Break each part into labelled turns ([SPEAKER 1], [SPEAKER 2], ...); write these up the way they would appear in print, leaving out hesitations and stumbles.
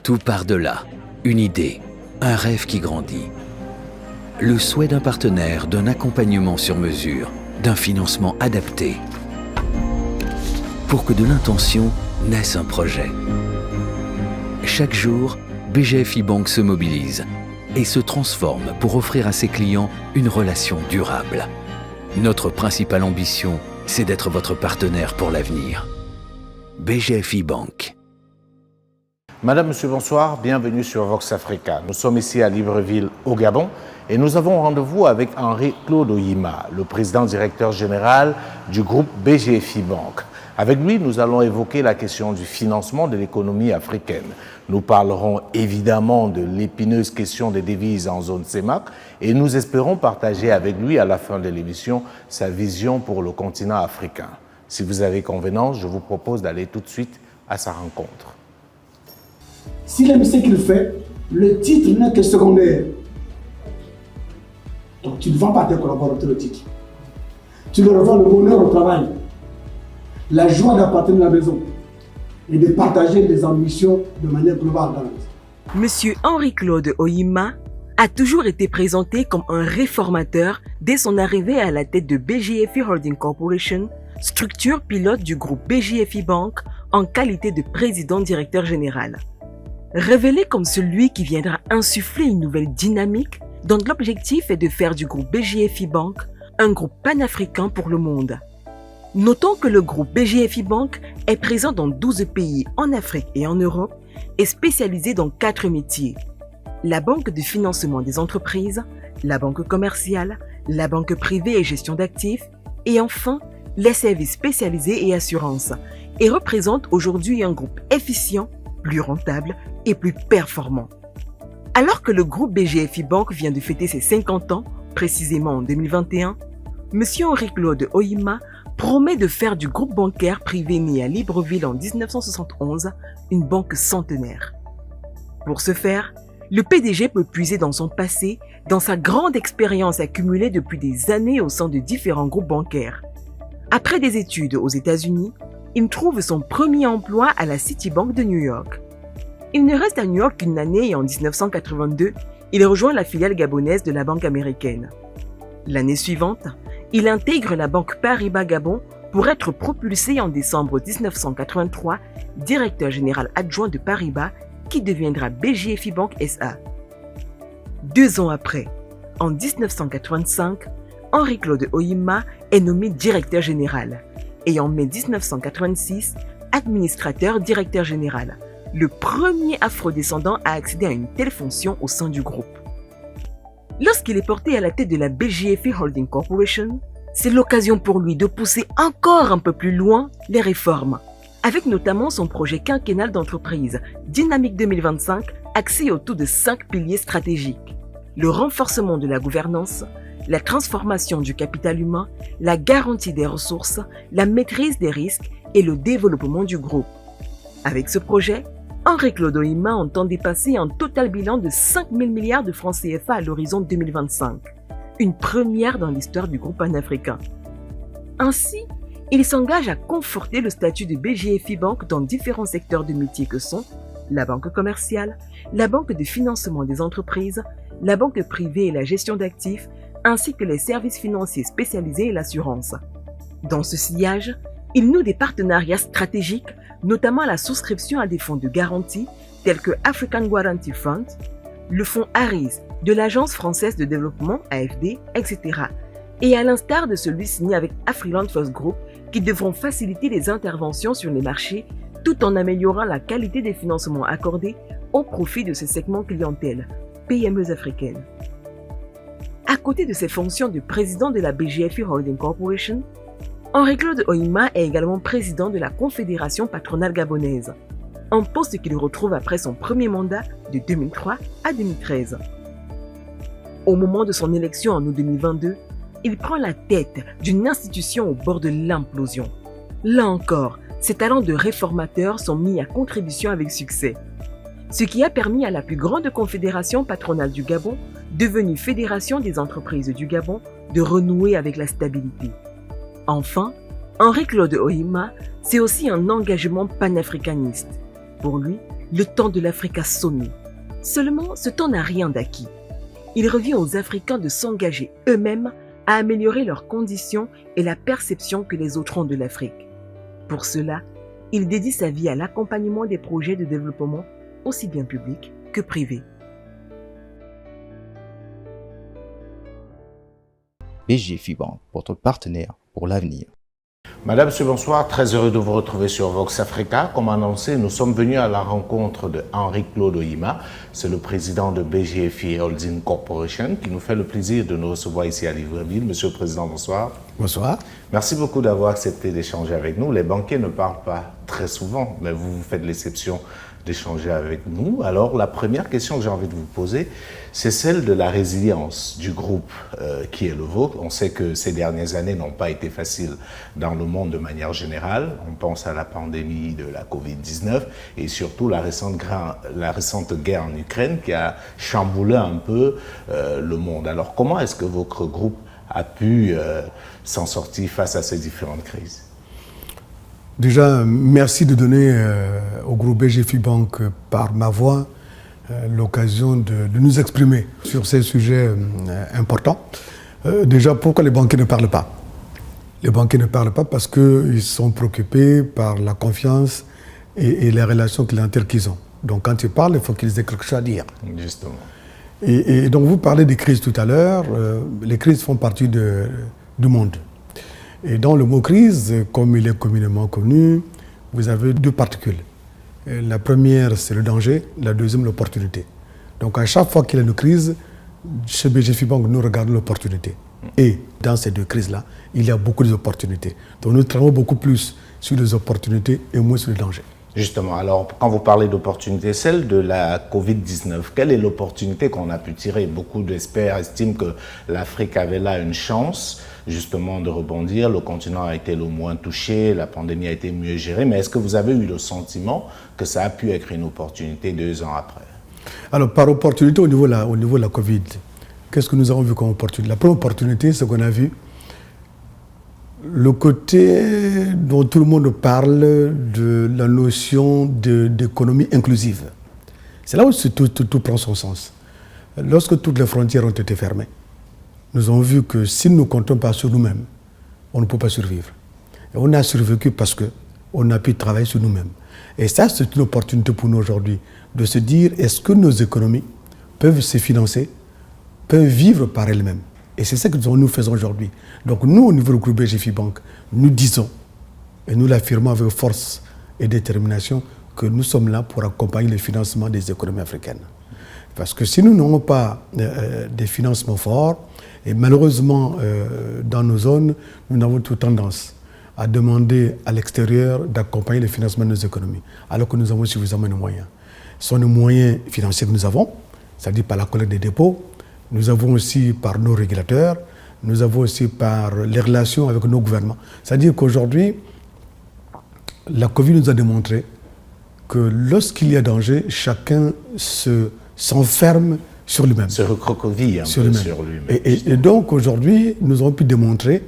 [SPEAKER 1] Tout part de là. Une idée, un rêve qui grandit. Le souhait d'un partenaire, d'un accompagnement sur mesure, d'un financement adapté. Pour que de l'intention naisse un projet. Chaque jour, BGFI Bank se mobilise et se transforme pour offrir à ses clients une relation durable. Notre principale ambition, c'est d'être votre partenaire pour l'avenir. BGFI Bank.
[SPEAKER 2] Madame, Monsieur, bonsoir, bienvenue sur Vox Africa. Nous sommes ici à Libreville, au Gabon, et nous avons rendez-vous avec Henri-Claude Oyima, le président directeur général du groupe BGFI Bank. Avec lui, nous allons évoquer la question du financement de l'économie africaine. Nous parlerons évidemment de l'épineuse question des devises en zone CEMAC et nous espérons partager avec lui à la fin de l'émission sa vision pour le continent africain. Si vous avez convenance, je vous propose d'aller tout de suite à sa rencontre.
[SPEAKER 3] S'il aime ce qu'il fait, le titre n'est que secondaire. Donc tu ne vends pas à tes collaborateurs le titre. Tu leur vends le bonheur au travail, la joie d'appartenir à la maison et de partager les ambitions de manière globale dans la vie.
[SPEAKER 4] Monsieur Henri-Claude Oyima a toujours été présenté comme un réformateur dès son arrivée à la tête de BGFI Holding Corporation, structure pilote du groupe BGFI Bank en qualité de président-directeur général. Révélé comme celui qui viendra insuffler une nouvelle dynamique dont l'objectif est de faire du groupe BGFI Bank un groupe panafricain pour le monde. Notons que le groupe BGFI Bank est présent dans 12 pays en Afrique et en Europe et spécialisé dans 4 métiers. La banque de financement des entreprises, la banque commerciale, la banque privée et gestion d'actifs et enfin les services spécialisés et assurances et représente aujourd'hui un groupe efficient, plus rentable et plus performant. Alors que le groupe BGFI Bank vient de fêter ses 50 ans, précisément en 2021, M. Henri-Claude Oyima promet de faire du groupe bancaire privé né à Libreville en 1971 une banque centenaire. Pour ce faire, le PDG peut puiser dans son passé, dans sa grande expérience accumulée depuis des années au sein de différents groupes bancaires. Après des études aux États-Unis, il trouve son premier emploi à la Citibank de New York. Il ne reste à New York qu'une année et en 1982, il rejoint la filiale gabonaise de la banque américaine. L'année suivante, il intègre la banque Paribas Gabon pour être propulsé en décembre 1983 directeur général adjoint de Paribas qui deviendra BGFI Bank SA. 2 ans après, en 1985, Henri-Claude Oyima est nommé directeur général et en mai 1986, administrateur directeur général, le premier afrodescendant à accéder à une telle fonction au sein du groupe. Lorsqu'il est porté à la tête de la BGFI Holding Corporation, c'est l'occasion pour lui de pousser encore un peu plus loin les réformes, avec notamment son projet quinquennal d'entreprise Dynamique 2025 axé autour de 5 piliers stratégiques. Le renforcement de la gouvernance, la transformation du capital humain, la garantie des ressources, la maîtrise des risques et le développement du groupe. Avec ce projet, Henri-Claude Oyima entend dépasser un total bilan de 5 000 milliards de francs CFA à l'horizon 2025, une première dans l'histoire du groupe panafricain. Ainsi, il s'engage à conforter le statut de BGFI Bank dans différents secteurs de métiers que sont la banque commerciale, la banque de financement des entreprises, la banque privée et la gestion d'actifs, ainsi que les services financiers spécialisés et l'assurance. Dans ce sillage, il noue des partenariats stratégiques, notamment la souscription à des fonds de garantie tels que African Guarantee Fund, le fonds ARIS de l'Agence française de développement AFD, etc. Et à l'instar de celui signé avec Afriland First Group qui devront faciliter les interventions sur les marchés tout en améliorant la qualité des financements accordés au profit de ce segment clientèle, PME africaines. À côté de ses fonctions de président de la BGFI Holding Corporation, Henri-Claude Oyima est également président de la Confédération patronale gabonaise, un poste qu'il retrouve après son premier mandat de 2003 à 2013. Au moment de son élection en août 2022, il prend la tête d'une institution au bord de l'implosion. Là encore, ses talents de réformateur sont mis à contribution avec succès, ce qui a permis à la plus grande confédération patronale du Gabon, devenue Fédération des entreprises du Gabon, de renouer avec la stabilité. Enfin, Henri-Claude Oyima, c'est aussi un engagement panafricaniste. Pour lui, le temps de l'Afrique a sonné. Seulement, ce temps n'a rien d'acquis. Il revient aux Africains de s'engager eux-mêmes à améliorer leurs conditions et la perception que les autres ont de l'Afrique. Pour cela, il dédie sa vie à l'accompagnement des projets de développement, aussi bien publics que privés.
[SPEAKER 5] BGFI Bank, votre partenaire pour l'avenir.
[SPEAKER 2] Madame, monsieur, bonsoir. Très heureux de vous retrouver sur Vox Africa. Comme annoncé, nous sommes venus à la rencontre de Henri-Claude Oyima. C'est le président de BGFI Holding Corporation qui nous fait le plaisir de nous recevoir ici à Libreville. Monsieur le Président, bonsoir.
[SPEAKER 6] Bonsoir.
[SPEAKER 2] Merci beaucoup d'avoir accepté d'échanger avec nous. Les banquiers ne parlent pas très souvent, mais vous faites l'exception d'échanger avec nous. Alors, la première question que j'ai envie de vous poser, c'est celle de la résilience du groupe qui est le vôtre. On sait que ces dernières années n'ont pas été faciles dans le monde de manière générale. On pense à la pandémie de la Covid-19 et surtout la récente guerre en Ukraine qui a chamboulé un peu le monde. Alors, comment est-ce que votre groupe a pu s'en sortir face à ces différentes crises?
[SPEAKER 6] Déjà, merci de donner au groupe BGFI Bank, par ma voix, l'occasion de nous exprimer sur ces sujets importants. Déjà, pourquoi les banquiers ne parlent pas? Les banquiers ne parlent pas parce qu'ils sont préoccupés par la confiance et les relations clientèles qu'ils ont. Donc, quand ils parlent, il faut qu'ils aient quelque chose à dire.
[SPEAKER 2] Justement.
[SPEAKER 6] Et donc, vous parlez des crises tout à l'heure. Les crises font partie du monde. Et dans le mot crise, comme il est communément connu, vous avez deux particules. La première, c'est le danger, la deuxième, l'opportunité. Donc à chaque fois qu'il y a une crise, chez BGFI Bank, nous regardons l'opportunité. Et dans ces deux crises-là, il y a beaucoup d'opportunités. Donc nous travaillons beaucoup plus sur les opportunités et moins sur les dangers.
[SPEAKER 2] Justement, alors quand vous parlez d'opportunité, celle de la Covid-19, quelle est l'opportunité qu'on a pu tirer? Beaucoup d'experts estiment que l'Afrique avait là une chance justement de rebondir. Le continent a été le moins touché, la pandémie a été mieux gérée, mais est-ce que vous avez eu le sentiment que ça a pu être une opportunité 2 ans après?
[SPEAKER 6] Alors par opportunité au niveau de la Covid, qu'est-ce que nous avons vu comme opportunité? La première opportunité, c'est qu'on a vu le côté dont tout le monde parle de la notion d'économie inclusive. C'est là où tout prend son sens. Lorsque toutes les frontières ont été fermées, nous avons vu que si nous ne comptons pas sur nous-mêmes, on ne peut pas survivre. Et on a survécu parce qu'on a pu travailler sur nous-mêmes. Et ça, c'est une opportunité pour nous aujourd'hui de se dire, est-ce que nos économies peuvent se financer, peuvent vivre par elles-mêmes? Et c'est ça que nous faisons aujourd'hui. Donc nous, au niveau du groupe BGFI Bank, nous disons, et nous l'affirmons avec force et détermination, que nous sommes là pour accompagner le financement des économies africaines. Parce que si nous n'avons pas des financements forts, et malheureusement, dans nos zones, nous avons toute tendance à demander à l'extérieur d'accompagner le financement de nos économies, alors que nous avons suffisamment de moyens. Ce sont les moyens financiers que nous avons, c'est-à-dire par la collecte des dépôts, nous avons aussi par nos régulateurs, nous avons aussi par les relations avec nos gouvernements. C'est-à-dire qu'aujourd'hui, la Covid nous a démontré que lorsqu'il y a danger, chacun s'enferme sur lui-même.
[SPEAKER 2] Se recroqueville un peu sur lui-même.
[SPEAKER 6] Et donc aujourd'hui, nous avons pu démontrer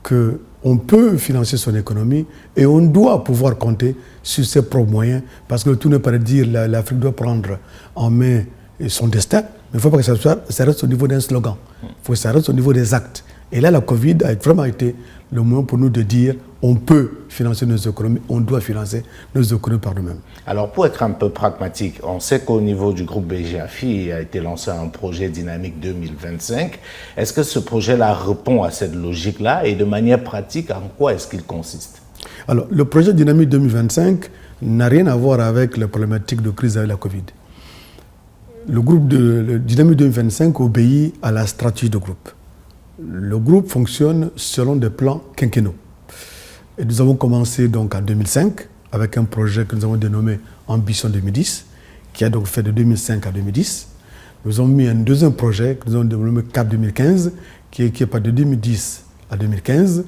[SPEAKER 6] qu'on peut financer son économie et on doit pouvoir compter sur ses propres moyens, parce que tout n'est pas de dire l'Afrique doit prendre en main son destin, mais il ne faut pas que ça reste au niveau d'un slogan. Il faut que ça reste au niveau des actes. Et là, la Covid a vraiment été le moment pour nous de dire on peut financer nos économies, on doit financer nos économies par nous-mêmes.
[SPEAKER 2] Alors, pour être un peu pragmatique, on sait qu'au niveau du groupe BGFI a été lancé un projet Dynamique 2025. Est-ce que ce projet-là répond à cette logique-là et de manière pratique, en quoi est-ce qu'il consiste?
[SPEAKER 6] Alors, le projet Dynamique 2025 n'a rien à voir avec la problématique de crise avec la Covid. Le Dynamique 2025 obéit à la stratégie de groupe. Le groupe fonctionne selon des plans quinquennaux. Et nous avons commencé donc en 2005 avec un projet que nous avons dénommé Ambition 2010, qui a donc fait de 2005 à 2010. Nous avons mis un deuxième projet que nous avons dénommé CAP 2015, qui est pas de 2010 à 2015.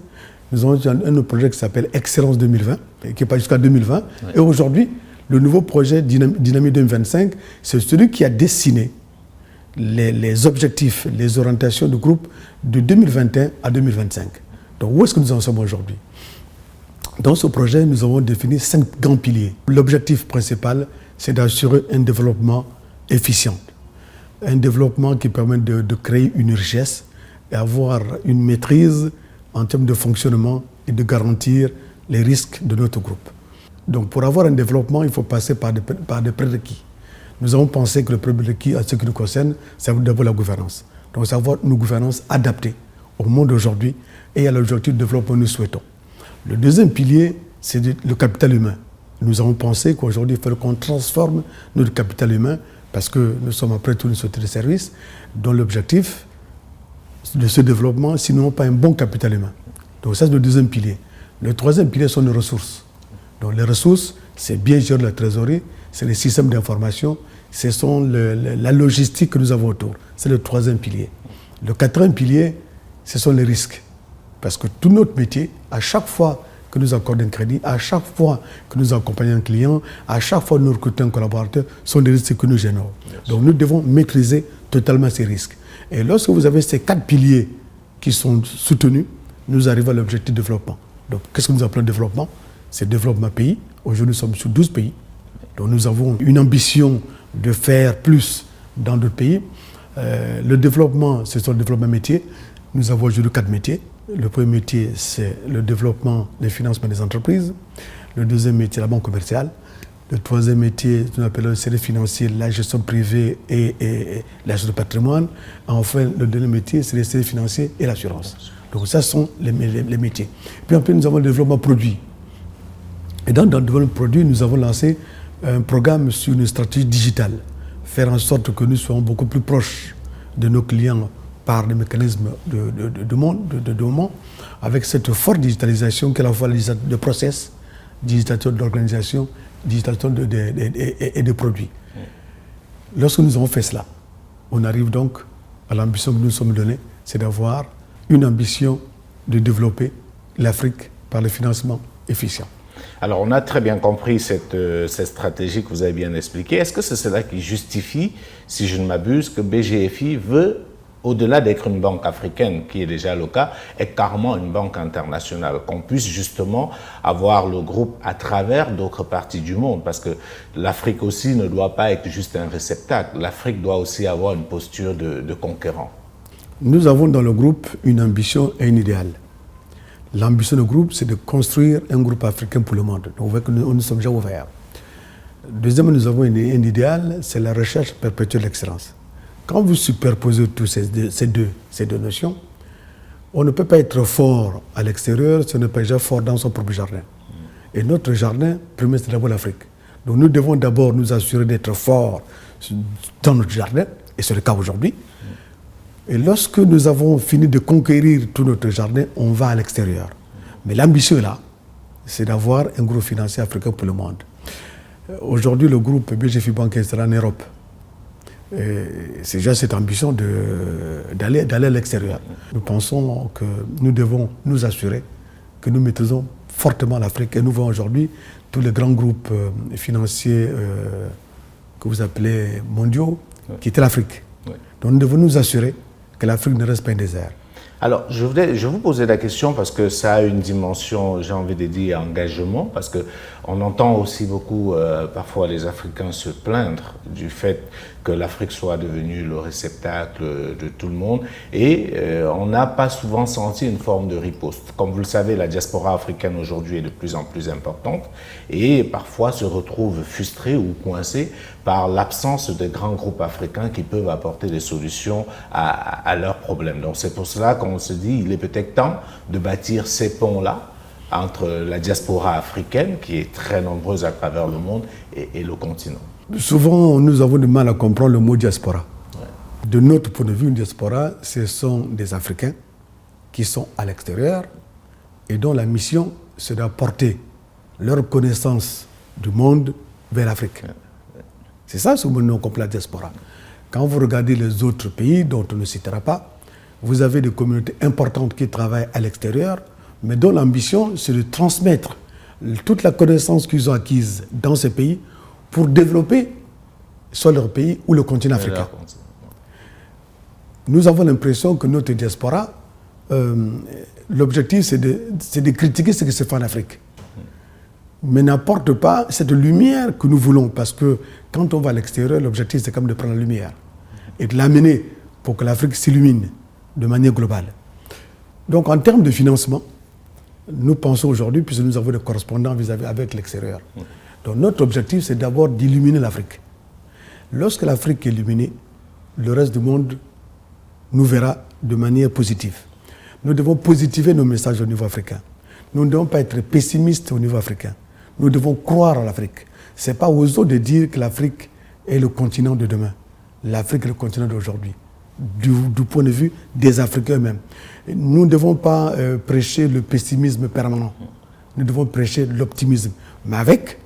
[SPEAKER 6] Nous avons un autre projet qui s'appelle Excellence 2020, qui est pas jusqu'à 2020. Ouais. Et aujourd'hui, le nouveau projet Dynamique 2025, c'est celui qui a dessiné les objectifs, les orientations du groupe de 2021 à 2025. Donc où est-ce que nous en sommes aujourd'hui? Dans ce projet, nous avons défini 5 grands piliers. L'objectif principal, c'est d'assurer un développement efficient. Un développement qui permet de créer une richesse et avoir une maîtrise en termes de fonctionnement et de garantir les risques de notre groupe. Donc pour avoir un développement, il faut passer par des prérequis. Nous avons pensé que le prérequis, à ce qui nous concerne, c'est d'abord la gouvernance. Donc c'est avoir une gouvernance adaptée au monde d'aujourd'hui et à l'objectif de développement que nous souhaitons. Le deuxième pilier, c'est le capital humain. Nous avons pensé qu'aujourd'hui, il faut qu'on transforme notre capital humain parce que nous sommes après tout une société de services dont l'objectif de ce développement, sinon pas un bon capital humain. Donc ça, c'est le deuxième pilier. Le troisième pilier sont les ressources. Donc les ressources, c'est bien gérer la trésorerie, c'est les systèmes d'information, ce sont la logistique que nous avons autour. C'est le troisième pilier. Le quatrième pilier, ce sont les risques. Parce que tout notre métier, à chaque fois que nous accordons un crédit, à chaque fois que nous accompagnons un client, à chaque fois que nous recrutons un collaborateur, sont des risques que nous générons. Donc nous devons maîtriser totalement ces risques. Et lorsque vous avez ces 4 piliers qui sont soutenus, nous arrivons à l'objectif de développement. Donc qu'est-ce que nous appelons développement? C'est développement pays. Aujourd'hui, nous sommes sur 12 pays. Donc nous avons une ambition de faire plus dans d'autres pays. Le développement, c'est son développement métier. Nous avons aujourd'hui 4 métiers. Le premier métier, c'est le développement des financements des entreprises. Le deuxième métier, la banque commerciale. Le troisième métier, nous appelons le service financier, la gestion privée et la gestion de patrimoine. Enfin, le dernier métier, c'est les services financiers et l'assurance. Donc ça sont les métiers. Puis après, nous avons le développement produit. Et dans le développement produit, nous avons lancé un programme sur une stratégie digitale. Faire en sorte que nous soyons beaucoup plus proches de nos clients par des mécanismes de moment, avec cette forte digitalisation qui est à la fois de process, digitalisation d'organisation, digitalisation et de produits. Lorsque nous avons fait cela, on arrive donc à l'ambition que nous nous sommes donnée, c'est d'avoir une ambition de développer l'Afrique par le financement efficient.
[SPEAKER 2] Alors, on a très bien compris cette stratégie que vous avez bien expliquée. Est-ce que c'est cela qui justifie, si je ne m'abuse, que BGFI veut, au-delà d'être une banque africaine, qui est déjà le cas, être carrément une banque internationale, qu'on puisse justement avoir le groupe à travers d'autres parties du monde, parce que l'Afrique aussi ne doit pas être juste un réceptacle. L'Afrique doit aussi avoir une posture de conquérant.
[SPEAKER 6] Nous avons dans le groupe une ambition et un idéal. L'ambition du groupe, c'est de construire un groupe africain pour le monde. Donc, vous voyez que nous sommes déjà ouverts. Deuxièmement, nous avons un idéal, c'est la recherche perpétuelle de l'excellence. Quand vous superposez tous ces deux notions, on ne peut pas être fort à l'extérieur si on n'est pas déjà fort dans son propre jardin. Et notre jardin, premier, c'est d'abord l'Afrique. Donc nous devons d'abord nous assurer d'être forts dans notre jardin, et c'est le cas aujourd'hui. Et lorsque nous avons fini de conquérir tout notre jardin, on va à l'extérieur. Mais l'ambition là, c'est d'avoir un groupe financier africain pour le monde. Aujourd'hui, le groupe BGFI Bank sera en Europe. C'est déjà cette ambition d'aller à l'extérieur. Nous pensons que nous devons nous assurer que nous maîtrisons fortement l'Afrique. Et nous voyons aujourd'hui tous les grands groupes financiers que vous appelez mondiaux qui étaient l'Afrique. Donc nous devons nous assurer que l'Afrique ne reste pas un désert.
[SPEAKER 2] Alors, je vous posais la question parce que ça a une dimension, j'ai envie de dire, engagement, parce qu'on entend aussi beaucoup, parfois, les Africains se plaindre du fait que l'Afrique soit devenue le réceptacle de tout le monde, et on n'a pas souvent senti une forme de riposte. Comme vous le savez, la diaspora africaine aujourd'hui est de plus en plus importante, et parfois se retrouve frustrée ou coincée par l'absence de grands groupes africains qui peuvent apporter des solutions à leurs problèmes. Donc c'est pour cela qu'on se dit il est peut-être temps de bâtir ces ponts-là entre la diaspora africaine, qui est très nombreuse à travers le monde, et le continent.
[SPEAKER 6] Souvent, nous avons du mal à comprendre le mot diaspora. De notre point de vue, une diaspora, ce sont des Africains qui sont à l'extérieur et dont la mission, c'est d'apporter leur connaissance du monde vers l'Afrique. C'est ça ce que nous appelons la diaspora. Quand vous regardez les autres pays, dont on ne citera pas, vous avez des communautés importantes qui travaillent à l'extérieur, mais dont l'ambition, c'est de transmettre toute la connaissance qu'ils ont acquise dans ces pays pour développer soit leur pays ou le continent africain. Nous avons l'impression que notre diaspora, l'objectif, c'est de critiquer ce qui se fait en Afrique. mais n'apporte pas cette lumière que nous voulons. Parce que quand on va à l'extérieur, l'objectif c'est quand même de prendre la lumière et de l'amener pour que l'Afrique s'illumine de manière globale. Donc en termes de financement, nous pensons aujourd'hui, puisque nous avons des correspondants vis-à-vis avec l'extérieur. Donc notre objectif c'est d'abord d'illuminer l'Afrique. Lorsque l'Afrique est illuminée, le reste du monde nous verra de manière positive. Nous devons positiver nos messages au niveau africain. Nous ne devons pas être pessimistes au niveau africain. Nous devons croire en l'Afrique. Ce n'est pas aux autres de dire que l'Afrique est le continent de demain. L'Afrique est le continent d'aujourd'hui, du point de vue des Africains eux-mêmes. Nous ne devons pas prêcher le pessimisme permanent. Nous devons prêcher l'optimisme, mais avec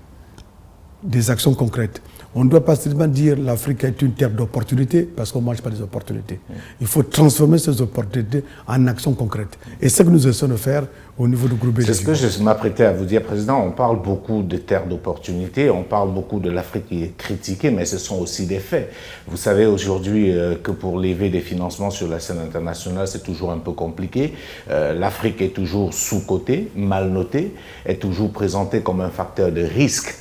[SPEAKER 6] des actions concrètes. On ne doit pas seulement dire l'Afrique est une terre d'opportunités parce qu'on ne mange pas des opportunités. Il faut transformer ces opportunités en actions concrètes. Et c'est ce que nous essayons de faire au niveau du groupe BGF.
[SPEAKER 2] C'est ce que je m'apprêtais à vous dire, Président. On parle beaucoup de terres d'opportunités, on parle beaucoup de l'Afrique qui est critiquée, mais ce sont aussi des faits. Vous savez aujourd'hui que pour lever des financements sur la scène internationale, c'est toujours un peu compliqué. L'Afrique est toujours sous-cotée, mal notée, est toujours présentée comme un facteur de risque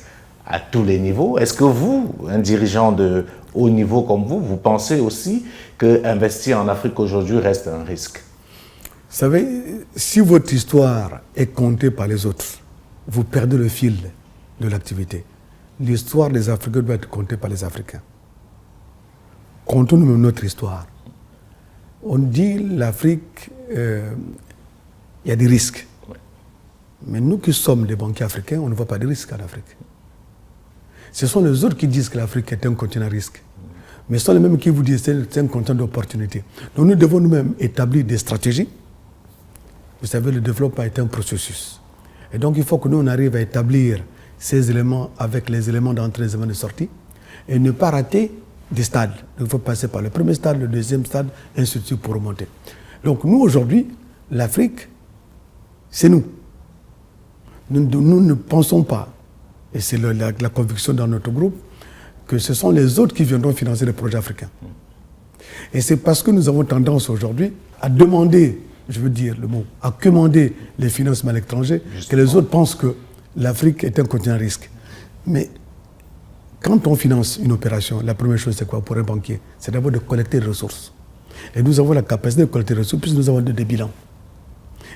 [SPEAKER 2] à tous les niveaux. Est-ce que vous, un dirigeant de haut niveau comme vous pensez aussi qu'investir en Afrique aujourd'hui reste un risque?
[SPEAKER 6] Vous savez, si votre histoire est contée par les autres, vous perdez le fil de l'activité. L'histoire des Africains doit être contée par les Africains. Comptons-nous notre histoire. On dit l'Afrique, il y a des risques. Mais nous qui sommes des banquiers africains, on ne voit pas de risques en Afrique. Ce sont les autres qui disent que l'Afrique est un continent à risque. Mais ce sont les mêmes qui vous disent que c'est un continent d'opportunité. Donc nous devons nous-mêmes établir des stratégies. Vous savez, le développement est un processus. Et donc il faut que nous on arrive à établir ces éléments avec les éléments d'entrée et les éléments de sortie et ne pas rater des stades. Il faut passer par le premier stade, le deuxième stade, ainsi de suite pour remonter. Donc nous aujourd'hui, l'Afrique, c'est nous. Nous ne pensons pas, et c'est la conviction dans notre groupe, que ce sont les autres qui viendront financer les projets africains. Et c'est parce que nous avons tendance aujourd'hui à demander, je veux dire le mot, à commander les financements à l'étranger, que les autres pensent que l'Afrique est un continent à risque. Mais quand on finance une opération, la première chose c'est quoi pour un banquier? C'est d'abord de collecter les ressources. Et nous avons la capacité de collecter les ressources puisque nous avons des bilans.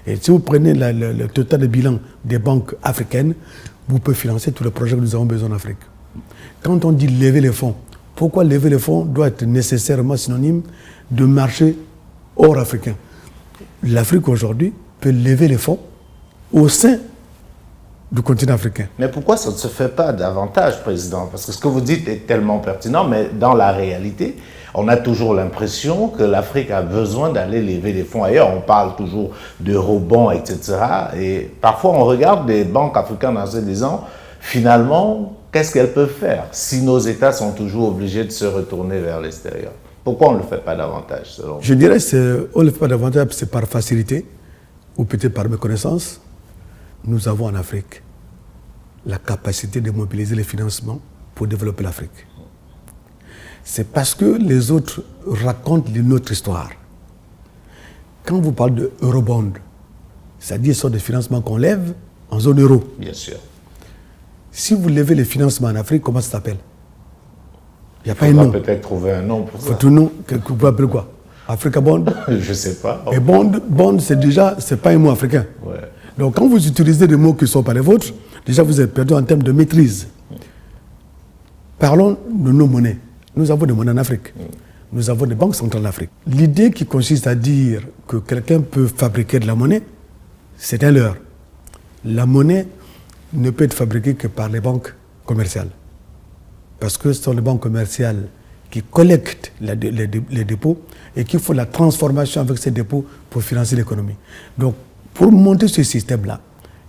[SPEAKER 6] Et si vous prenez le total de bilan des banques africaines, vous pouvez financer tous les projets que nous avons besoin en Afrique. Quand on dit lever les fonds, pourquoi lever les fonds doit être nécessairement synonyme de marché hors africain? L'Afrique aujourd'hui peut lever les fonds au sein du continent africain.
[SPEAKER 2] Mais pourquoi ça ne se fait pas davantage, Président? Parce que ce que vous dites est tellement pertinent, mais dans la réalité, on a toujours l'impression que l'Afrique a besoin d'aller lever des fonds ailleurs. On parle toujours d'eurobonds, etc. Et parfois, on regarde des banques africaines en se disant, finalement, qu'est-ce qu'elles peuvent faire si nos États sont toujours obligés de se retourner vers l'extérieur? Pourquoi on ne le fait pas davantage, selon vous?
[SPEAKER 6] Je dirais qu'on ne le fait pas davantage, c'est par facilité, ou peut-être par méconnaissance. Nous avons en Afrique la capacité de mobiliser les financements pour développer l'Afrique. C'est parce que les autres racontent notre histoire. Quand vous parlez de eurobond, c'est-à-dire ce sont des financements qu'on lève en zone euro.
[SPEAKER 2] Bien sûr.
[SPEAKER 6] Si vous levez les financements en Afrique, comment ça s'appelle? Il n'y a pas un
[SPEAKER 2] nom.
[SPEAKER 6] nom.
[SPEAKER 2] Peut-être trouver un nom pour ça.
[SPEAKER 6] Faut un nom, vous appelez quoi? Africa Bond?
[SPEAKER 2] Je ne sais pas.
[SPEAKER 6] Et bond, c'est pas un mot africain.
[SPEAKER 2] Ouais.
[SPEAKER 6] Donc quand vous utilisez des mots qui ne sont pas les vôtres, déjà vous êtes perdu en termes de maîtrise. Parlons de nos monnaies. Nous avons des monnaies en Afrique. Nous avons des banques centrales en Afrique. L'idée qui consiste à dire que quelqu'un peut fabriquer de la monnaie, c'est un leurre. La monnaie ne peut être fabriquée que par les banques commerciales. Parce que ce sont les banques commerciales qui collectent les dépôts et qui font la transformation avec ces dépôts pour financer l'économie. Donc, pour monter ce système-là,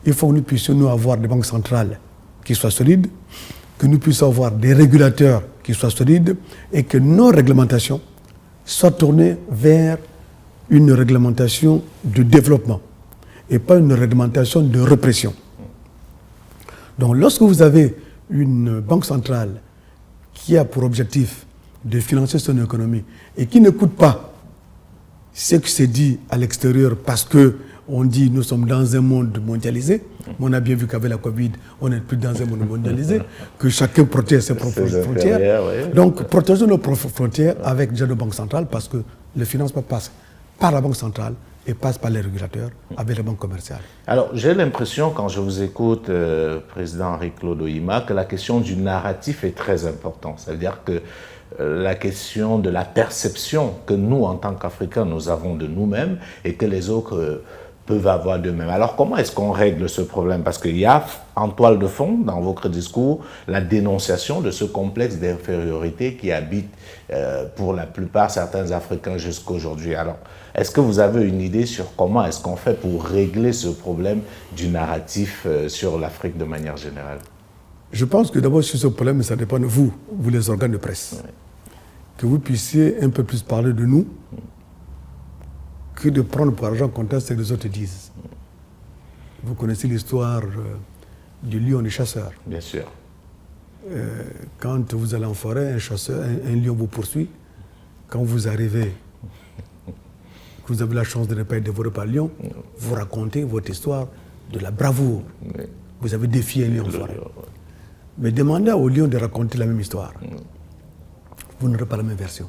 [SPEAKER 6] il faut que nous puissions avoir des banques centrales qui soient solides, que nous puissions avoir des régulateurs qui soient solides et que nos réglementations soient tournées vers une réglementation de développement et pas une réglementation de répression. Donc lorsque vous avez une banque centrale qui a pour objectif de financer son économie et qui n'écoute pas ce qui s'est dit à l'extérieur parce que on dit nous sommes dans un monde mondialisé. Mais on a bien vu qu'avec la Covid, on n'est plus dans un monde mondialisé, que chacun protège ses propres frontières.
[SPEAKER 2] Oui.
[SPEAKER 6] Donc, protégeons nos propres frontières avec déjà nos banques centrales, parce que le financement passe par la banque centrale et passe par les régulateurs avec les banques commerciales.
[SPEAKER 2] Alors, j'ai l'impression, quand je vous écoute, Président Henri-Claude Ohima, que la question du narratif est très importante. C'est-à-dire que la question de la perception que nous, en tant qu'Africains, nous avons de nous-mêmes et que les autres peuvent avoir d'eux-mêmes. Alors, comment est-ce qu'on règle ce problème? Parce qu'il y a en toile de fond, dans votre discours, la dénonciation de ce complexe d'infériorité qui habite pour la plupart certains Africains jusqu'à aujourd'hui. Alors, est-ce que vous avez une idée sur comment est-ce qu'on fait pour régler ce problème du narratif sur l'Afrique de manière générale?
[SPEAKER 6] Je pense que d'abord, sur ce problème, ça dépend de vous, les organes de presse. Oui. Que vous puissiez un peu plus parler de nous que de prendre pour argent comptant ce que les autres disent. Vous connaissez l'histoire du lion des chasseurs.
[SPEAKER 2] Bien sûr.
[SPEAKER 6] Quand vous allez en forêt, un lion vous poursuit. Quand vous arrivez, que vous avez la chance de ne pas être dévoré par le lion, vous racontez votre histoire de la bravoure. Oui. Vous avez défié un lion en forêt. Mais demandez au lion de raconter la même histoire. Vous n'aurez pas la même version.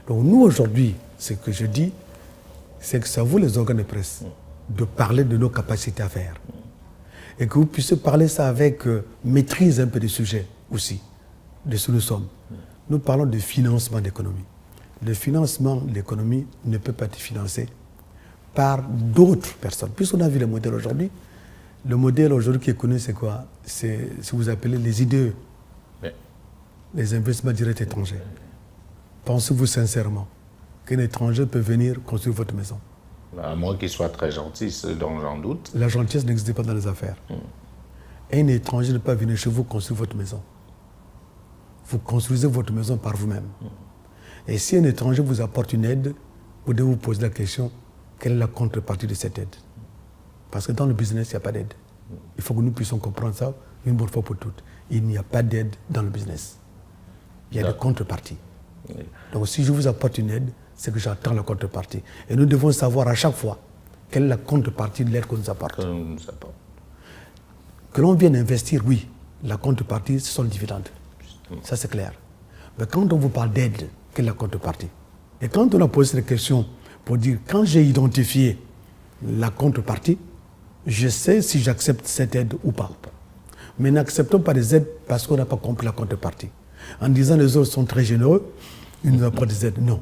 [SPEAKER 6] Donc nous, aujourd'hui, ce que je dis, c'est que ça vaut les organes de presse de parler de nos capacités à faire. Et que vous puissiez parler ça avec maîtrise un peu des sujets aussi, de ce que nous sommes. Nous parlons de financement d'économie. Le financement de l'économie ne peut pas être financé par d'autres personnes. Puisqu'on a vu le modèle aujourd'hui, le modèle aujourd'hui qui est connu, c'est quoi? C'est ce que vous appelez les IDE, les investissements directs étrangers. Pensez-vous sincèrement qu'un étranger peut venir construire votre maison?
[SPEAKER 2] À moins qu'il soit très gentil, ce dont j'en doute.
[SPEAKER 6] La gentillesse n'existe pas dans les affaires. Un étranger ne peut pas venir chez vous construire votre maison. Vous construisez votre maison par vous-même. Et si un étranger vous apporte une aide, vous devez vous poser la question, quelle est la contrepartie de cette aide? Parce que dans le business, il n'y a pas d'aide. Il faut que nous puissions comprendre ça une bonne fois pour toutes. Il n'y a pas d'aide dans le business. Il y a des contreparties. Oui. Donc si je vous apporte une aide, c'est que j'attends la contrepartie. Et nous devons savoir à chaque fois quelle est la contrepartie de l'aide qu'on nous apporte. Que l'on vienne investir, oui. La contrepartie, ce sont les dividendes. Ça, c'est clair. Mais quand on vous parle d'aide, quelle est la contrepartie? Et quand on a posé cette question pour dire, quand j'ai identifié la contrepartie, je sais si j'accepte cette aide ou pas. Mais n'acceptons pas des aides parce qu'on n'a pas compris la contrepartie. En disant les autres sont très généreux, ils nous apportent des aides. Non.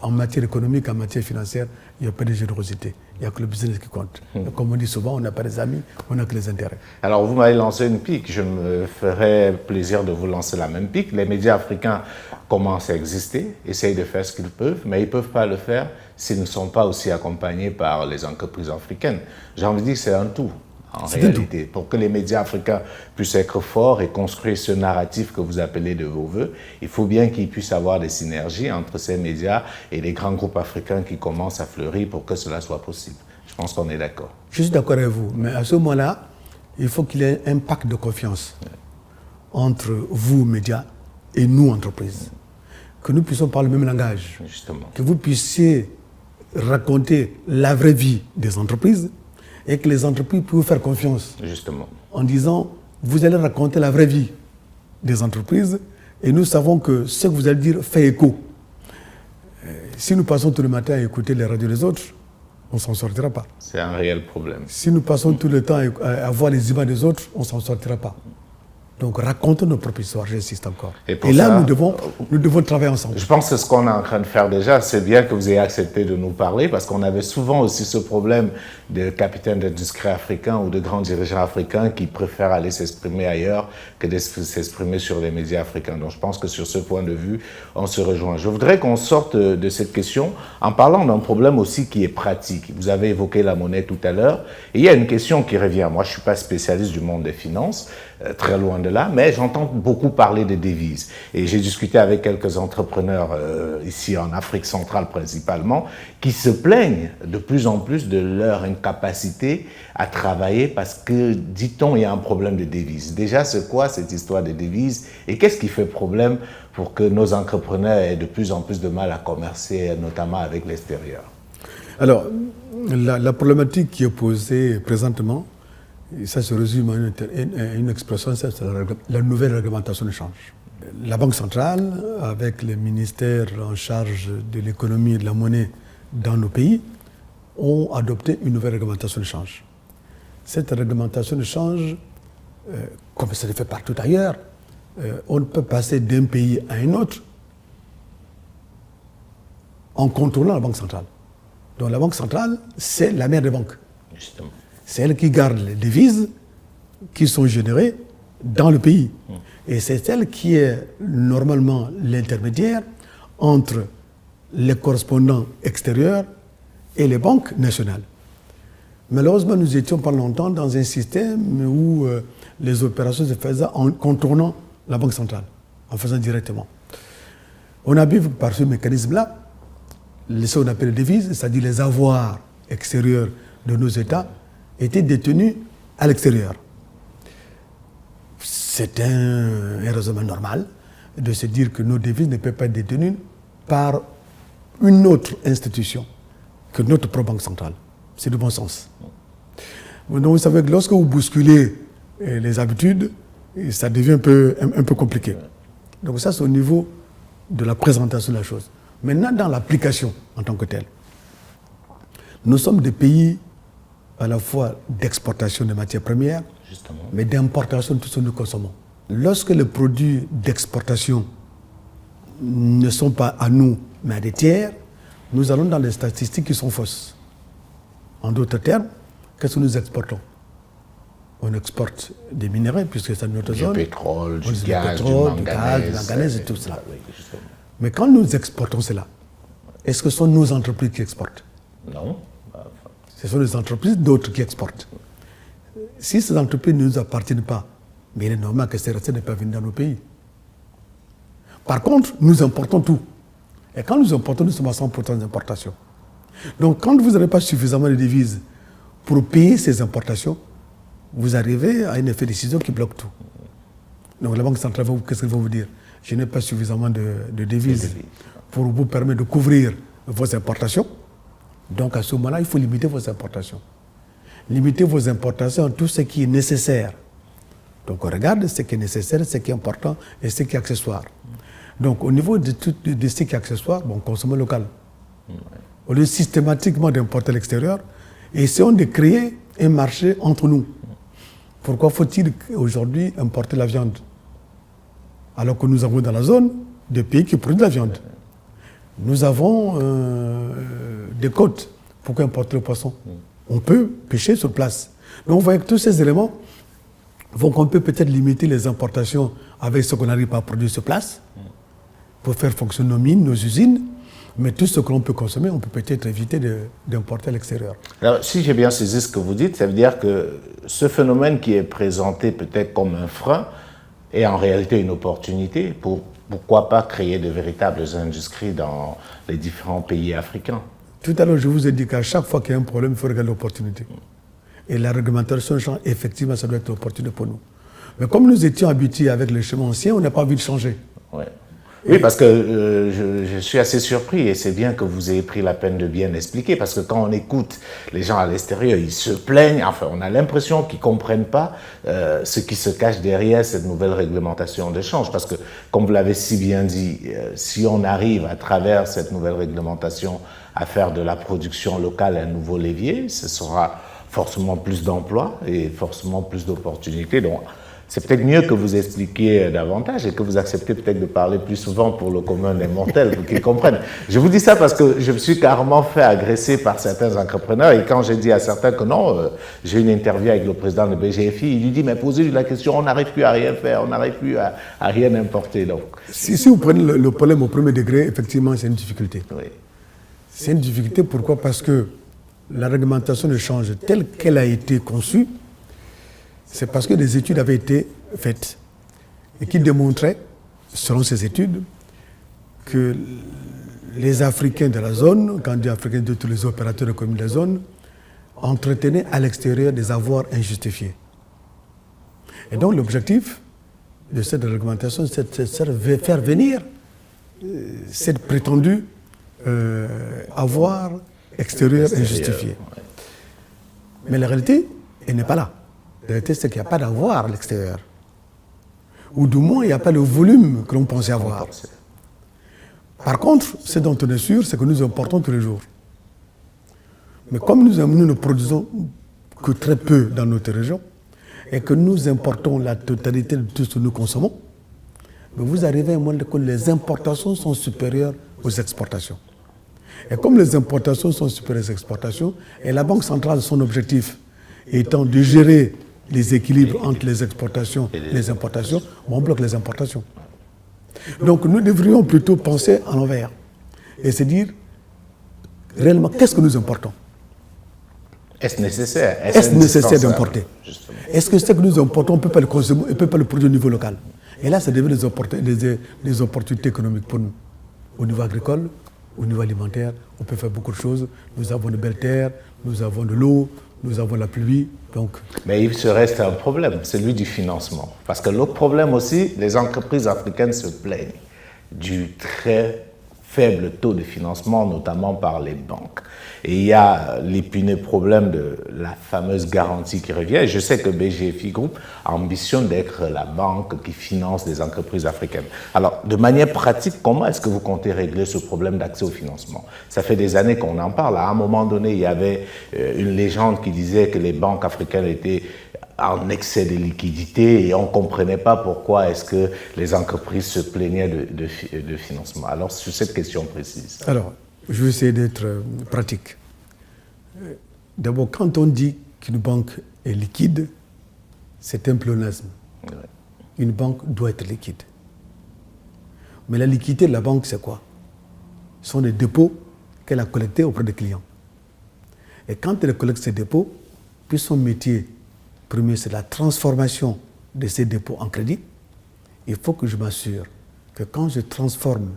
[SPEAKER 6] En matière économique, en matière financière, il n'y a pas de générosité. Il n'y a que le business qui compte. Comme on dit souvent, on n'a pas des amis, on n'a que les intérêts.
[SPEAKER 2] Alors vous m'avez lancé une pique. Je me ferais plaisir de vous lancer la même pique. Les médias africains commencent à exister, essayent de faire ce qu'ils peuvent, mais ils ne peuvent pas le faire s'ils ne sont pas aussi accompagnés par les entreprises africaines. J'ai envie de dire que c'est un tout. En réalité, pour que les médias africains puissent être forts et construire ce narratif que vous appelez de vos voeux, il faut bien qu'ils puissent avoir des synergies entre ces médias et les grands groupes africains qui commencent à fleurir pour que cela soit possible. Je pense qu'on est d'accord.
[SPEAKER 6] Je suis d'accord avec vous, mais à ce moment-là, il faut qu'il y ait un pacte de confiance entre vous, médias, et nous, entreprises. Que nous puissions parler le même langage.
[SPEAKER 2] Justement.
[SPEAKER 6] Que vous puissiez raconter la vraie vie des entreprises et que les entreprises puissent vous faire confiance.
[SPEAKER 2] Justement.
[SPEAKER 6] En disant, vous allez raconter la vraie vie des entreprises et nous savons que ce que vous allez dire fait écho. Si nous passons tout le matin à écouter les radios des autres, on ne s'en sortira pas.
[SPEAKER 2] C'est un réel problème.
[SPEAKER 6] Si nous passons tout le temps à voir les images des autres, on ne s'en sortira pas. Donc racontons nos propres histoires, j'insiste encore. Et là, ça, nous devons travailler ensemble.
[SPEAKER 2] Je pense que c'est ce qu'on est en train de faire déjà. C'est bien que vous ayez accepté de nous parler parce qu'on avait souvent aussi ce problème de capitaines d'industrie africains ou de grands dirigeants africains qui préfèrent aller s'exprimer ailleurs que de s'exprimer sur les médias africains. Donc je pense que sur ce point de vue, on se rejoint. Je voudrais qu'on sorte de cette question en parlant d'un problème aussi qui est pratique. Vous avez évoqué la monnaie tout à l'heure. Et il y a une question qui revient. Moi, je ne suis pas spécialiste du monde des finances, très loin de là, mais j'entends beaucoup parler de devises. Et j'ai discuté avec quelques entrepreneurs ici en Afrique centrale principalement, qui se plaignent de plus en plus de leur incapacité à travailler parce que, dit-on, il y a un problème de devises. Déjà, c'est quoi cette histoire de devises et qu'est-ce qui fait problème pour que nos entrepreneurs aient de plus en plus de mal à commercer, notamment avec l'extérieur?
[SPEAKER 6] Alors, La problématique qui est posée présentement, et ça se résume à une expression, c'est la nouvelle réglementation de change. La Banque centrale, avec les ministères en charge de l'économie et de la monnaie dans nos pays, ont adopté une nouvelle réglementation de change. Cette réglementation de change, comme ça se fait partout ailleurs, on ne peut passer d'un pays à un autre en contournant la Banque centrale. Donc la Banque centrale, c'est la mère des banques.
[SPEAKER 2] Justement.
[SPEAKER 6] C'est elle qui garde les devises qui sont générées dans le pays. Et c'est elle qui est normalement l'intermédiaire entre les correspondants extérieurs et les banques nationales. Malheureusement, nous étions pendant longtemps dans un système où les opérations se faisaient en contournant la Banque centrale, en faisant directement. On a vu par ce mécanisme-là, ce qu'on appelle les devises, c'est-à-dire les avoirs extérieurs de nos États, étaient détenus à l'extérieur. C'est un raisonnement normal de se dire que nos devises ne peuvent pas être détenues par une autre institution que notre propre banque centrale. C'est du bon sens. Donc vous savez que lorsque vous bousculez les habitudes, ça devient un peu compliqué. Donc ça, c'est au niveau de la présentation de la chose. Maintenant, dans l'application en tant que telle, nous sommes des pays à la fois d'exportation de matières premières, justement, mais d'importation de tout ce que nous consommons. Lorsque les produits d'exportation ne sont pas à nous, mais à des tiers, nous allons dans des statistiques qui sont fausses. En d'autres termes, qu'est-ce que nous exportons? On exporte des minéraux, puisque c'est notre zone.
[SPEAKER 2] Du pétrole, du
[SPEAKER 6] gaz, du manganèse et tout cela.
[SPEAKER 2] Oui,
[SPEAKER 6] mais quand nous exportons cela, est-ce que ce sont nos entreprises qui exportent?
[SPEAKER 2] Non.
[SPEAKER 6] Ce sont les entreprises d'autres qui exportent. Si ces entreprises ne nous appartiennent pas, mais il est normal que ces recettes ne peuvent pas venir dans nos pays. Par contre, nous importons tout. Et quand nous importons, nous sommes à 100% d'importation. Donc quand vous n'avez pas suffisamment de devises pour payer ces importations, vous arrivez à un effet de décision qui bloque tout. Donc la Banque centrale, qu'est-ce qu'elle va vous dire? Je n'ai pas suffisamment de devises pour vous permettre de couvrir vos importations. Donc à ce moment-là, il faut limiter vos importations. Limiter vos importations à tout ce qui est nécessaire. Donc on regarde ce qui est nécessaire, ce qui est important et ce qui est accessoire. Donc au niveau de ce qui est accessoire, on consomme local. Au lieu systématiquement d'importer à l'extérieur, essayons de créer un marché entre nous. Pourquoi faut-il aujourd'hui importer la viande? Alors que nous avons dans la zone des pays qui produisent de la viande. Nous avons des côtes. Pourquoi importer le poisson? On peut pêcher sur place. Donc vous voyez que tous ces éléments font qu'on peut peut-être limiter les importations avec ce qu'on n'arrive pas à produire sur place pour faire fonctionner nos mines, nos usines. Mais tout ce que l'on peut consommer, on peut peut-être éviter d'importer à l'extérieur. Alors,
[SPEAKER 2] si j'ai bien saisi ce que vous dites, ça veut dire que ce phénomène qui est présenté peut-être comme un frein est en réalité une opportunité pour, pourquoi pas, créer de véritables industries dans les différents pays africains.
[SPEAKER 6] Tout à l'heure, je vous ai dit qu'à chaque fois qu'il y a un problème, il faut regarder l'opportunité. Et la réglementation change, effectivement, ça doit être l'opportunité pour nous. Mais comme nous étions habitués avec les chemins anciens, on n'a pas envie de changer.
[SPEAKER 2] Ouais. Oui, parce que je suis assez surpris et c'est bien que vous ayez pris la peine de bien expliquer parce que quand on écoute les gens à l'extérieur, ils se plaignent, enfin on a l'impression qu'ils ne comprennent pas ce qui se cache derrière cette nouvelle réglementation de change parce que, comme vous l'avez si bien dit, si on arrive à travers cette nouvelle réglementation à faire de la production locale un nouveau levier, ce sera forcément plus d'emplois et forcément plus d'opportunités. Donc, c'est peut-être mieux que vous expliquiez davantage et que vous acceptez peut-être de parler plus souvent pour le commun des mortels, pour qu'ils comprennent. Je vous dis ça parce que je me suis carrément fait agresser par certains entrepreneurs et quand j'ai dit à certains que non, j'ai une interview avec le président de BGFI, il lui dit, mais posez-lui la question, on n'arrive plus à rien faire, on n'arrive plus à rien importer. Donc.
[SPEAKER 6] Si vous prenez le problème au premier degré, effectivement, c'est une difficulté.
[SPEAKER 2] Oui.
[SPEAKER 6] C'est une difficulté, pourquoi? Parce que la réglementation de change telle qu'elle a été conçue, c'est parce que des études avaient été faites et qui démontraient, selon ces études, que les Africains de la zone, quand on dit Africains de tous les opérateurs économiques de la zone, entretenaient à l'extérieur des avoirs injustifiés. Et donc l'objectif de cette réglementation, c'est de faire venir cette prétendue avoir extérieure injustifiée.
[SPEAKER 2] Ouais.
[SPEAKER 6] Mais la réalité, elle n'est pas là. La réalité, c'est qu'il n'y a pas d'avoir à l'extérieur. Ou du moins, il n'y a pas le volume que l'on pensait avoir. Par contre, ce dont on est sûr, c'est que nous importons tous les jours. Mais comme nous ne produisons que très peu dans notre région, et que nous importons la totalité de tout ce que nous consommons, mais vous arrivez à un moment que les importations sont supérieures aux exportations. Et comme les importations sont supérieures aux exportations, et la Banque centrale, son objectif étant de gérer les équilibres entre les exportations et les importations, on bloque les importations. Donc nous devrions plutôt penser à l'envers et se dire réellement qu'est-ce que nous importons.
[SPEAKER 2] Est-ce nécessaire?
[SPEAKER 6] Est-ce nécessaire d'importer? Est-ce que ce que nous importons, on ne peut pas le consommer, on ne peut pas le produire au niveau local? Et là, ça devient des opportunités économiques pour nous. Au niveau agricole, au niveau alimentaire, on peut faire beaucoup de choses. Nous avons de belles terres, nous avons de l'eau, nous avons la pluie. Donc...
[SPEAKER 2] Mais il se reste un problème, celui du financement. Parce que l'autre problème aussi, les entreprises africaines se plaignent du très faible taux de financement, notamment par les banques. Et il y a l'épineux problème de la fameuse garantie qui revient. Et je sais que BGFI Group ambitionne d'être la banque qui finance les entreprises africaines. Alors, de manière pratique, comment est-ce que vous comptez régler ce problème d'accès au financement? Ça fait des années qu'on en parle. À un moment donné, il y avait une légende qui disait que les banques africaines étaient en excès de liquidité et on ne comprenait pas pourquoi est-ce que les entreprises se plaignaient de financement. Alors, sur cette question précise.
[SPEAKER 6] Alors, je vais essayer d'être pratique. D'abord, quand on dit qu'une banque est liquide, c'est un pléonasme. Ouais. Une banque doit être liquide. Mais la liquidité de la banque, c'est quoi? Ce sont des dépôts qu'elle a collectés auprès des clients. Et quand elle collecte ces dépôts, puis son métier premier, c'est la transformation de ces dépôts en crédit, il faut que je m'assure que quand je transforme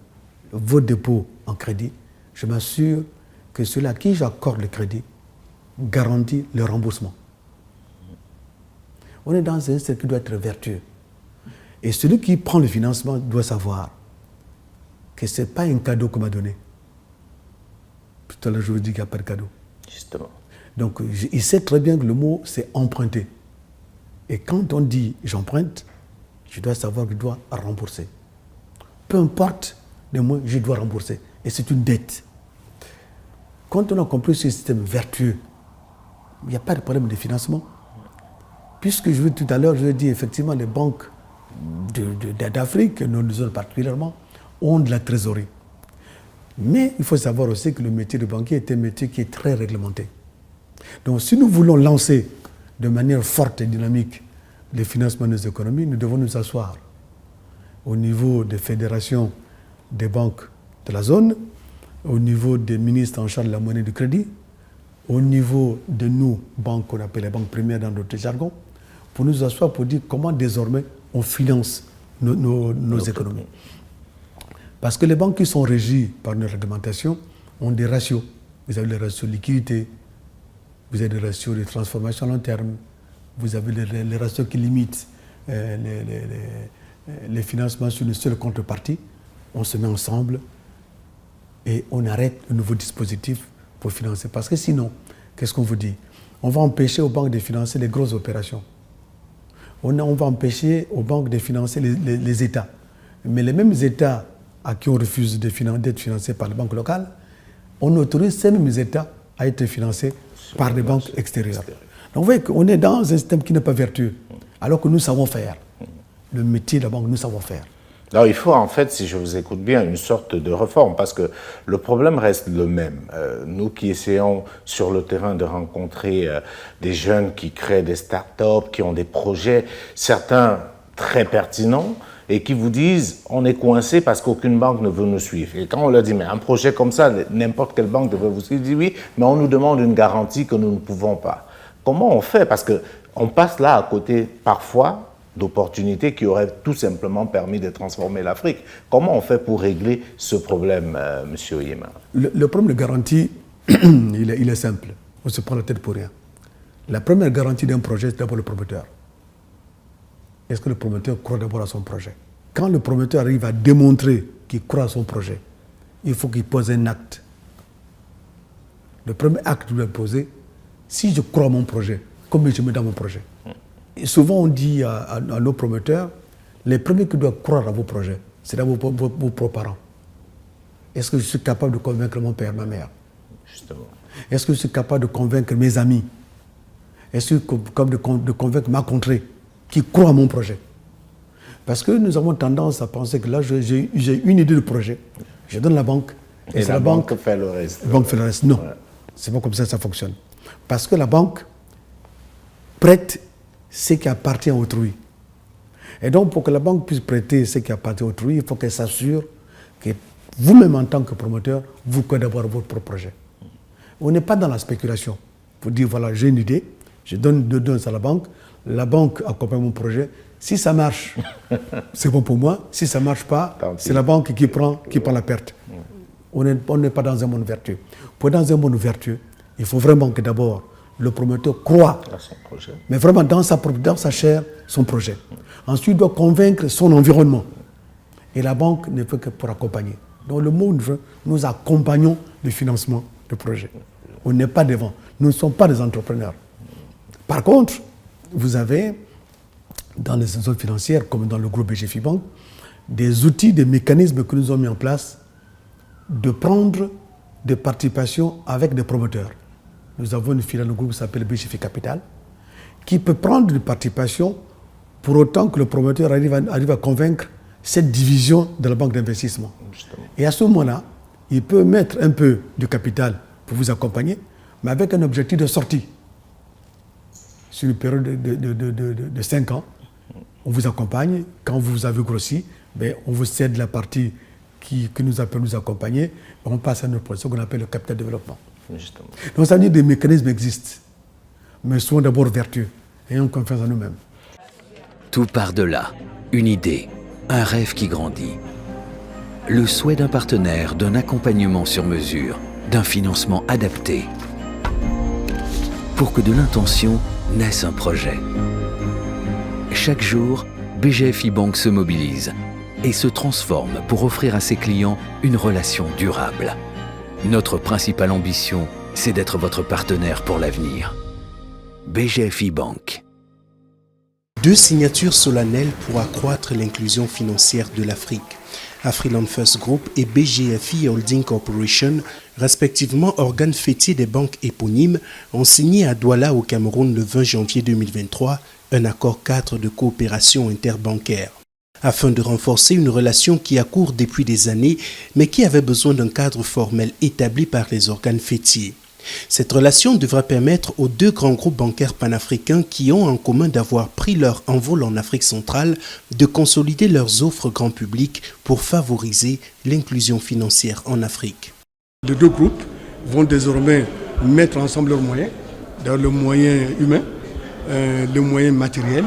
[SPEAKER 6] vos dépôts en crédit, je m'assure que celui à qui j'accorde le crédit garantit le remboursement. On est dans un cercle qui doit être vertueux. Et celui qui prend le financement doit savoir que ce n'est pas un cadeau qu'on m'a donné. Tout à l'heure, je vous dis qu'il n'y a pas de cadeau.
[SPEAKER 2] Justement.
[SPEAKER 6] Donc, il sait très bien que le mot, c'est emprunter. Et quand on dit j'emprunte, je dois savoir que je dois rembourser. Peu importe, de moi, je dois rembourser. Et c'est une dette. Quand on a compris ce système vertueux, il n'y a pas de problème de financement. Puisque tout à l'heure, je l'ai dit, effectivement, les banques d'Afrique, nos zones particulièrement, ont de la trésorerie. Mais il faut savoir aussi que le métier de banquier est un métier qui est très réglementé. Donc si nous voulons lancer de manière forte et dynamique les financements de nos économies, nous devons nous asseoir au niveau des fédérations des banques de la zone, au niveau des ministres en charge de la monnaie du crédit, au niveau de nous, banques qu'on appelle les banques premières dans notre jargon, pour nous asseoir pour dire comment désormais on finance nos économies. Parce que les banques qui sont régies par une réglementation ont des ratios. Vous avez les ratios de liquidité, vous avez des ratios de transformation à long terme, vous avez les ratios qui limitent les financements sur une seule contrepartie. On se met ensemble et on arrête le nouveau dispositif pour financer. Parce que sinon, qu'est-ce qu'on vous dit? On va empêcher aux banques de financer les grosses opérations. On va empêcher aux banques de financer les États. Mais les mêmes États à qui on refuse d'être financés par les banques locales, on autorise ces mêmes États à être financés par des banques extérieures. Donc vous voyez qu'on est dans un système qui n'est pas vertueux, alors que nous savons faire. Le métier de la banque, nous savons faire.
[SPEAKER 2] Alors il faut en fait, si je vous écoute bien, une sorte de réforme, parce que le problème reste le même. Nous qui essayons sur le terrain de rencontrer des jeunes qui créent des start-up, qui ont des projets, certains très pertinents, et qui vous disent on est coincé parce qu'aucune banque ne veut nous suivre. Et quand on leur dit mais un projet comme ça, n'importe quelle banque devrait vous suivre, ils disent oui, mais on nous demande une garantie que nous ne pouvons pas. Comment on fait? Parce qu'on passe là à côté parfois d'opportunités qui auraient tout simplement permis de transformer l'Afrique. Comment on fait pour régler ce problème, M. Oyema?
[SPEAKER 6] Le problème de garantie, il est simple. On se prend la tête pour rien. La première garantie d'un projet, c'est d'abord le promoteur. Est-ce que le promoteur croit d'abord à son projet? Quand le promoteur arrive à démontrer qu'il croit à son projet, il faut qu'il pose un acte. le premier acte que je dois poser, si je crois à mon projet, combien je mets dans mon projet. Et souvent, on dit à nos promoteurs, les premiers qui doivent croire à vos projets, c'est vos propres parents. Est-ce que je suis capable de convaincre mon père, ma mère?
[SPEAKER 2] Justement.
[SPEAKER 6] Est-ce que je suis capable de convaincre mes amis? Est-ce que je suis capable de convaincre ma contrée qui croit à mon projet? Parce que nous avons tendance à penser que là, j'ai une idée de projet, je donne la banque,
[SPEAKER 2] et
[SPEAKER 6] c'est
[SPEAKER 2] la banque fait le reste.
[SPEAKER 6] La banque fait le reste. Non, c'est pas comme ça que ça fonctionne. Parce que la banque prête ce qui appartient à autrui. Et donc, pour que la banque puisse prêter ce qui appartient à autrui, il faut qu'elle s'assure que vous-même, en tant que promoteur, vous connaissez d'abord votre propre projet. On n'est pas dans la spéculation. Pour dire, voilà, j'ai une idée, je donne ça à la banque accompagne mon projet. Si ça marche, c'est bon pour moi. Si ça ne marche pas, c'est la banque qui prend la perte. On n'est pas dans un monde vertueux. Pour être dans un monde vertueux, il faut vraiment que d'abord, le promoteur croit
[SPEAKER 2] à son projet.
[SPEAKER 6] Mais vraiment dans sa chair, son projet. Ensuite, il doit convaincre son environnement. Et la banque ne peut que pour accompagner. Donc le monde veut, nous accompagnons le financement de projet. On n'est pas devant. Nous ne sommes pas des entrepreneurs. Par contre, vous avez, dans les institutions financières, comme dans le groupe BGFI Bank, des outils, des mécanismes que nous avons mis en place de prendre des participations avec des promoteurs. Nous avons une filiale de groupe qui s'appelle BGFI Capital, qui peut prendre des participations pour autant que le promoteur arrive à convaincre cette division de la banque d'investissement. Et à ce moment-là, il peut mettre un peu de capital pour vous accompagner, mais avec un objectif de sortie. Sur une période de 5 ans, on vous accompagne. Quand vous avez grossi, on vous cède la partie que nous appelons nous accompagner. On passe à notre projet, ce qu'on appelle le capital développement. Justement. Donc ça veut dire que des mécanismes existent, mais soyons d'abord vertueux, ayons confiance en nous-mêmes.
[SPEAKER 1] Tout part de là, une idée, un rêve qui grandit. Le souhait d'un partenaire, d'un accompagnement sur mesure, d'un financement adapté. Pour que de l'intention naisse un projet. Chaque jour, BGFI Bank se mobilise et se transforme pour offrir à ses clients une relation durable. Notre principale ambition, c'est d'être votre partenaire pour l'avenir. BGFI Bank.
[SPEAKER 7] 2 signatures solennelles pour accroître l'inclusion financière de l'Afrique. Afriland First Group et BGFI Holding Corporation, respectivement organes fêtiers des banques éponymes, ont signé à Douala au Cameroun le 20 janvier 2023 un accord cadre de coopération interbancaire. Afin de renforcer une relation qui a cours depuis des années, mais qui avait besoin d'un cadre formel établi par les organes fêtiers. Cette relation devra permettre aux 2 grands groupes bancaires panafricains qui ont en commun d'avoir pris leur envol en Afrique centrale de consolider leurs offres grand public pour favoriser l'inclusion financière en Afrique.
[SPEAKER 6] Les 2 groupes vont désormais mettre ensemble leurs moyens, dans le moyen humain, le moyen matériel,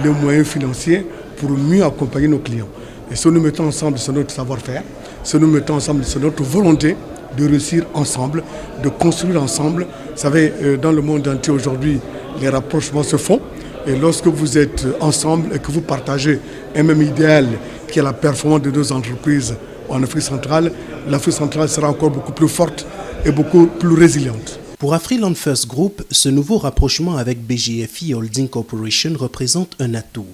[SPEAKER 6] le moyen financier, pour mieux accompagner nos clients. Et si nous mettons ensemble, c'est notre savoir-faire, si nous mettons ensemble, c'est notre volonté de réussir ensemble, de construire ensemble. Vous savez, dans le monde entier aujourd'hui, les rapprochements se font. Et lorsque vous êtes ensemble et que vous partagez un même idéal qui est la performance de 2 entreprises en Afrique centrale, l'Afrique centrale sera encore beaucoup plus forte et beaucoup plus résiliente.
[SPEAKER 7] Pour Afriland First Group, ce nouveau rapprochement avec BGFI Holding Corporation représente un atout,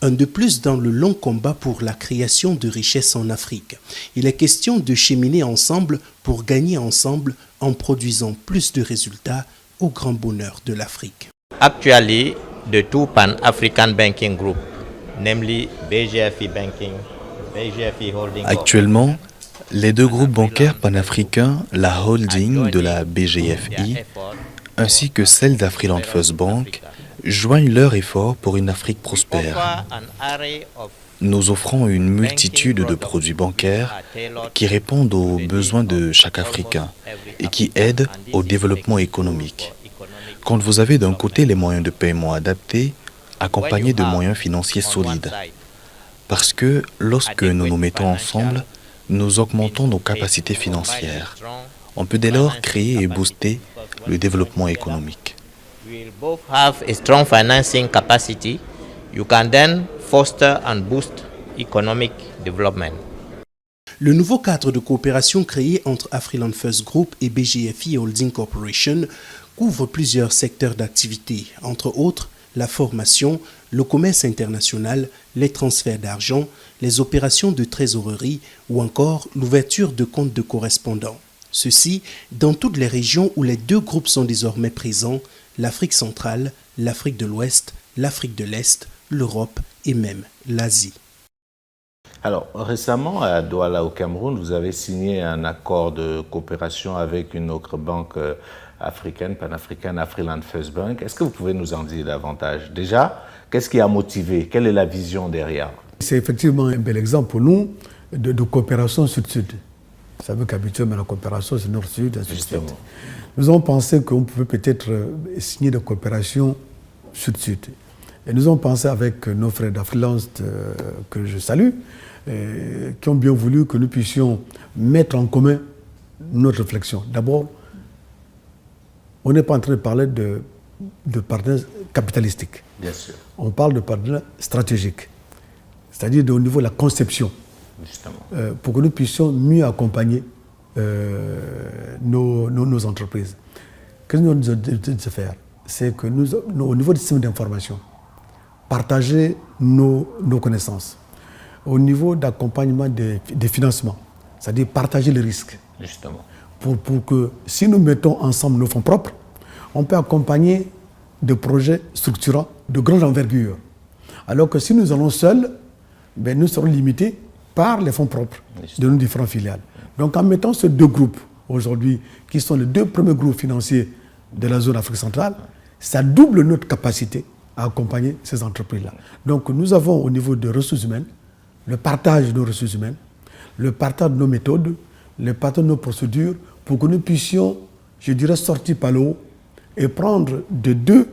[SPEAKER 7] un de plus dans le long combat pour la création de richesses en Afrique. Il est question de cheminer ensemble pour gagner ensemble en produisant plus de résultats au grand bonheur de l'Afrique.
[SPEAKER 8] Actually, the 2 Pan-African banking group, namely BGFI Banking, BGFI Holding.
[SPEAKER 5] Actuellement, les 2 groupes bancaires panafricains, la holding de la BGFI, ainsi que celle d'Afriland First Bank, joignent leurs efforts pour une Afrique prospère. Nous offrons une multitude de produits bancaires qui répondent aux besoins de chaque Africain et qui aident au développement économique. Quand vous avez d'un côté les moyens de paiement adaptés, accompagnés de moyens financiers solides. Parce que lorsque nous nous mettons ensemble, nous augmentons nos capacités financières. On peut dès lors créer et booster le développement économique.
[SPEAKER 8] We both have a strong financing capacity. You can then foster and boost economic development.
[SPEAKER 7] Le nouveau cadre de coopération créé entre Afriland First Group et BGFI Holding Corporation couvre plusieurs secteurs d'activité, entre autres la formation, le commerce international, les transferts d'argent, les opérations de trésorerie ou encore l'ouverture de comptes de correspondants. Ceci dans toutes les régions où les deux groupes sont désormais présents, l'Afrique centrale, l'Afrique de l'Ouest, l'Afrique de l'Est, l'Europe et même l'Asie.
[SPEAKER 2] Alors, récemment, à Douala, au Cameroun, vous avez signé un accord de coopération avec une autre banque africaine, panafricaine, Afriland First Bank. Est-ce que vous pouvez nous en dire davantage? Déjà, qu'est-ce qui a motivé? Quelle est la vision derrière?
[SPEAKER 6] C'est effectivement un bel exemple pour nous de coopération sud-sud. Vous savez qu'habituellement, la coopération, c'est nord-sud, ainsi de suite. Nous avons pensé qu'on pouvait peut-être signer des coopérations sud-sud. Et nous avons pensé avec nos frères d'Afriland, que je salue, qui ont bien voulu que nous puissions mettre en commun notre réflexion. D'abord, on n'est pas en train de parler de partenaires capitalistiques.
[SPEAKER 2] Bien sûr.
[SPEAKER 6] On parle de partenaires stratégiques, c'est-à-dire au niveau de la conception, justement, pour que nous puissions mieux accompagner nos entreprises. Qu'est-ce que nous devons de faire? C'est que nous, au niveau du système d'information, partager nos connaissances. Au niveau d'accompagnement des financements, c'est-à-dire partager les risques.
[SPEAKER 2] Justement.
[SPEAKER 6] Pour que si nous mettons ensemble nos fonds propres, on peut accompagner des projets structurants de grande envergure. Alors que si nous allons seuls, ben nous serons limités par les fonds propres de nos différentes filiales. Donc en mettant ces deux groupes aujourd'hui, qui sont les deux premiers groupes financiers de la zone Afrique centrale, ça double notre capacité à accompagner ces entreprises-là. Donc nous avons au niveau des ressources humaines, le partage de nos ressources humaines, le partage de nos méthodes, le partage de nos procédures, pour que nous puissions, je dirais, sortir par le haut et prendre de deux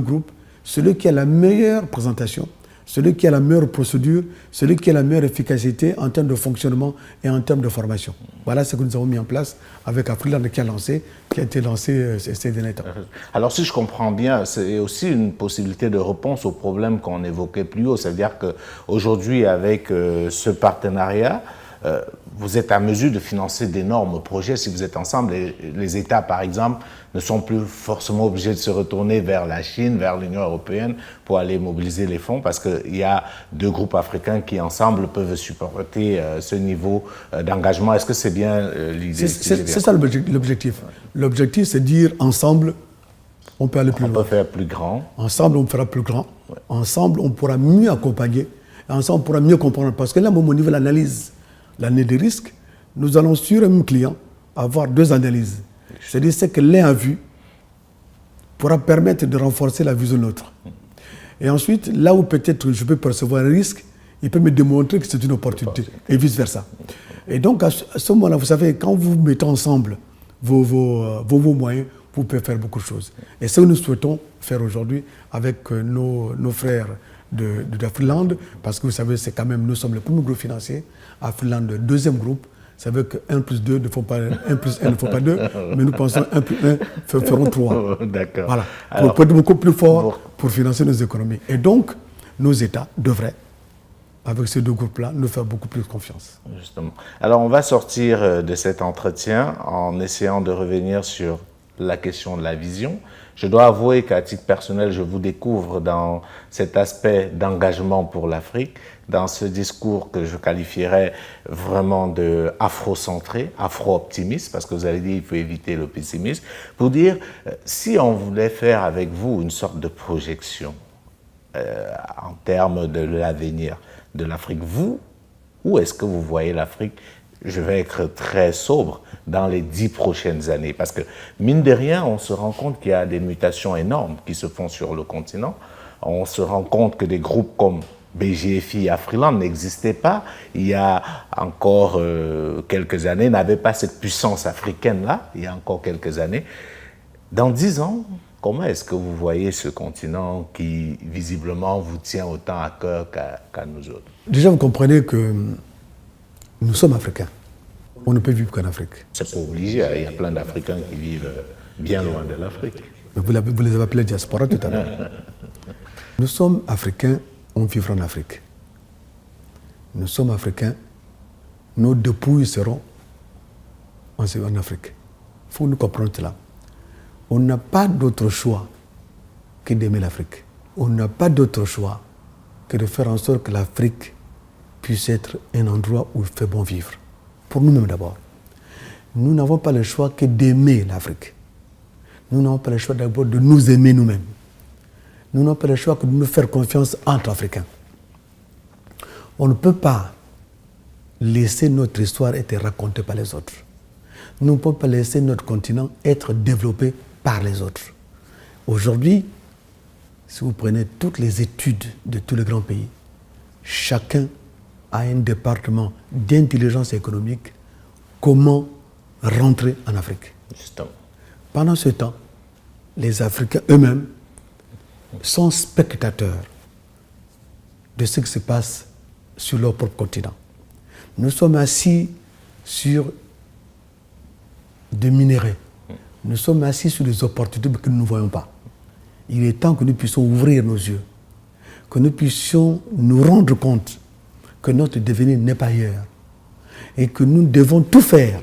[SPEAKER 6] groupes, celui qui a la meilleure présentation, celui qui a la meilleure procédure, celui qui a la meilleure efficacité en termes de fonctionnement et en termes de formation. Voilà ce que nous avons mis en place avec Afriland qui a été lancé ces derniers temps.
[SPEAKER 2] Alors si je comprends bien, c'est aussi une possibilité de réponse au problème qu'on évoquait plus haut. C'est-à-dire qu'aujourd'hui, avec ce partenariat, vous êtes à mesure de financer d'énormes projets si vous êtes ensemble. Les États, par exemple, ne sont plus forcément obligés de se retourner vers la Chine, vers l'Union européenne pour aller mobiliser les fonds parce qu'il y a deux groupes africains qui, ensemble, peuvent supporter ce niveau d'engagement. Est-ce que c'est bien l'idée?
[SPEAKER 6] C'est ça l'objectif. L'objectif, c'est de dire ensemble, on peut aller plus loin.
[SPEAKER 2] On peut faire plus grand.
[SPEAKER 6] Ensemble, on fera plus grand. Ouais. Ensemble, on pourra mieux accompagner. Ensemble, on pourra mieux comprendre. Parce que là, au niveau de l'analyse, l'année des risques, nous allons sur un même client avoir deux analyses. C'est-à-dire ce que l'un a vu pourra permettre de renforcer la vision de l'autre. Et ensuite, là où peut-être je peux percevoir un risque, il peut me démontrer que c'est une opportunité et vice-versa. Et donc, à ce moment-là, vous savez, quand vous mettez ensemble vos moyens, vous pouvez faire beaucoup de choses. Et ce que nous souhaitons faire aujourd'hui avec nos frères d'Afriland, parce que vous savez, c'est quand même, nous sommes le premier groupe financier, Afriland, le deuxième groupe. Ça veut que 1 plus 2 ne font pas 1 plus 1 ne font pas 2, mais nous pensons 1 plus 1 feront 3.
[SPEAKER 2] D'accord.
[SPEAKER 6] Voilà. Pour être beaucoup plus fort pour financer nos économies. Et donc, nos États devraient, avec ces deux groupes-là, nous faire beaucoup plus confiance.
[SPEAKER 2] Justement. Alors, on va sortir de cet entretien en essayant de revenir sur la question de la vision. Je dois avouer qu'à titre personnel, je vous découvre dans cet aspect d'engagement pour l'Afrique, dans ce discours que je qualifierais vraiment de afro-centré, afro-optimiste, parce que vous avez dit qu'il faut éviter le pessimisme, pour dire, si on voulait faire avec vous une sorte de projection en termes de l'avenir de l'Afrique, où est-ce que vous voyez l'Afrique? Je vais être très sobre dans les 10 prochaines années. Parce que, mine de rien, on se rend compte qu'il y a des mutations énormes qui se font sur le continent. On se rend compte que des groupes comme BGFI et Afriland n'existaient pas. Il y a encore quelques années, n'avaient pas cette puissance africaine-là, il y a encore quelques années. Dans 10 ans, comment est-ce que vous voyez ce continent qui, visiblement, vous tient autant à cœur qu'à nous autres?
[SPEAKER 6] Déjà, vous comprenez que nous sommes Africains. On ne peut vivre qu'en Afrique.
[SPEAKER 2] C'est pas obligé, il y a plein d'Africains qui vivent bien loin de l'Afrique.
[SPEAKER 6] Vous les avez appelés diaspora tout à l'heure. Nous sommes Africains, on vivra en Afrique. Nous sommes Africains, nos dépouilles seront en Afrique. Il faut nous comprendre cela. On n'a pas d'autre choix que d'aimer l'Afrique. On n'a pas d'autre choix que de faire en sorte que l'Afrique puisse être un endroit où il fait bon vivre. Pour nous-mêmes d'abord. Nous n'avons pas le choix que d'aimer l'Afrique. Nous n'avons pas le choix d'abord de nous aimer nous-mêmes. Nous n'avons pas le choix que de nous faire confiance entre Africains. On ne peut pas laisser notre histoire être racontée par les autres. Nous ne pouvons pas laisser notre continent être développé par les autres. Aujourd'hui, si vous prenez toutes les études de tous les grands pays, chacun a un département d'intelligence économique, comment rentrer en Afrique.
[SPEAKER 2] Justement.
[SPEAKER 6] Pendant ce temps, les Africains eux-mêmes sont spectateurs de ce qui se passe sur leur propre continent. Nous sommes assis sur des minéraux. Nous sommes assis sur des opportunités que nous ne voyons pas. Il est temps que nous puissions ouvrir nos yeux, que nous puissions nous rendre compte que notre devenir n'est pas ailleurs et que nous devons tout faire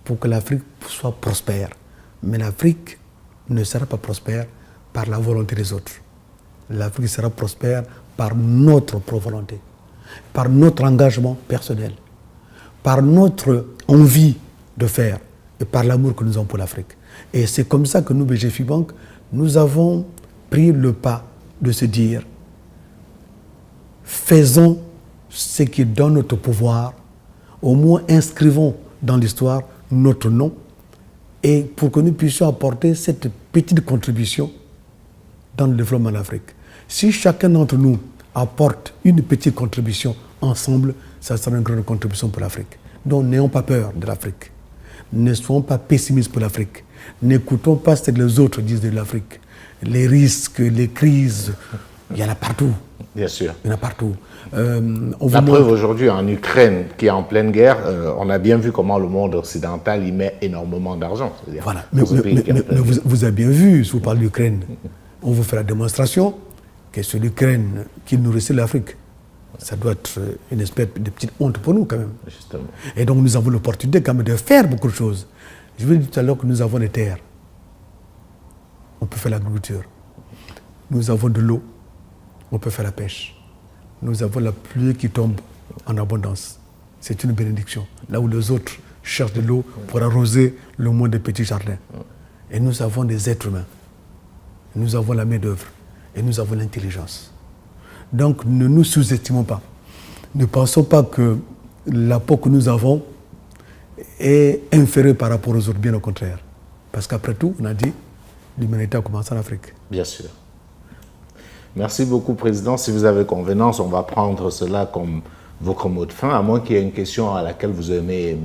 [SPEAKER 6] pour que l'Afrique soit prospère. Mais l'Afrique ne sera pas prospère par la volonté des autres. L'Afrique sera prospère par notre propre volonté, par notre engagement personnel, par notre envie de faire et par l'amour que nous avons pour l'Afrique. Et c'est comme ça que nous, BGFI Bank, nous avons pris le pas de se dire faisons ce qui est dans notre pouvoir, au moins inscrivons dans l'histoire notre nom, et pour que nous puissions apporter cette petite contribution dans le développement de l'Afrique. Si chacun d'entre nous apporte une petite contribution ensemble, ça sera une grande contribution pour l'Afrique. Donc n'ayons pas peur de l'Afrique. Ne soyons pas pessimistes pour l'Afrique. N'écoutons pas ce que les autres disent de l'Afrique. Les risques, les crises, il y en a partout.
[SPEAKER 2] Bien sûr.
[SPEAKER 6] Il y en a partout.
[SPEAKER 2] La preuve aujourd'hui en Ukraine, qui est en pleine guerre, on a bien vu comment le monde occidental y met énormément d'argent.
[SPEAKER 6] Voilà. Mais vous avez bien vu, si vous parlez de l'Ukraine, on vous fait la démonstration que c'est l'Ukraine qui nourrissait l'Afrique. Ça doit être une espèce de petite honte pour nous quand même.
[SPEAKER 2] Justement.
[SPEAKER 6] Et donc nous avons l'opportunité quand même de faire beaucoup de choses. Je vous ai dit tout à l'heure que nous avons des terres. On peut faire l'agriculture. Nous avons de l'eau. On peut faire la pêche. Nous avons la pluie qui tombe en abondance. C'est une bénédiction. Là où les autres cherchent de l'eau pour arroser le moins de petits jardins. Et nous avons des êtres humains. Nous avons la main-d'œuvre. Et nous avons l'intelligence. Donc ne nous sous-estimons pas. Ne pensons pas que l'apport que nous avons est inférieur par rapport aux autres, bien au contraire. Parce qu'après tout, on a dit, l'humanité a commencé en Afrique.
[SPEAKER 2] Bien sûr. Merci beaucoup, Président. Si vous avez convenance, on va prendre cela comme votre mot de fin, à moins qu'il y ait une question à laquelle vous aimez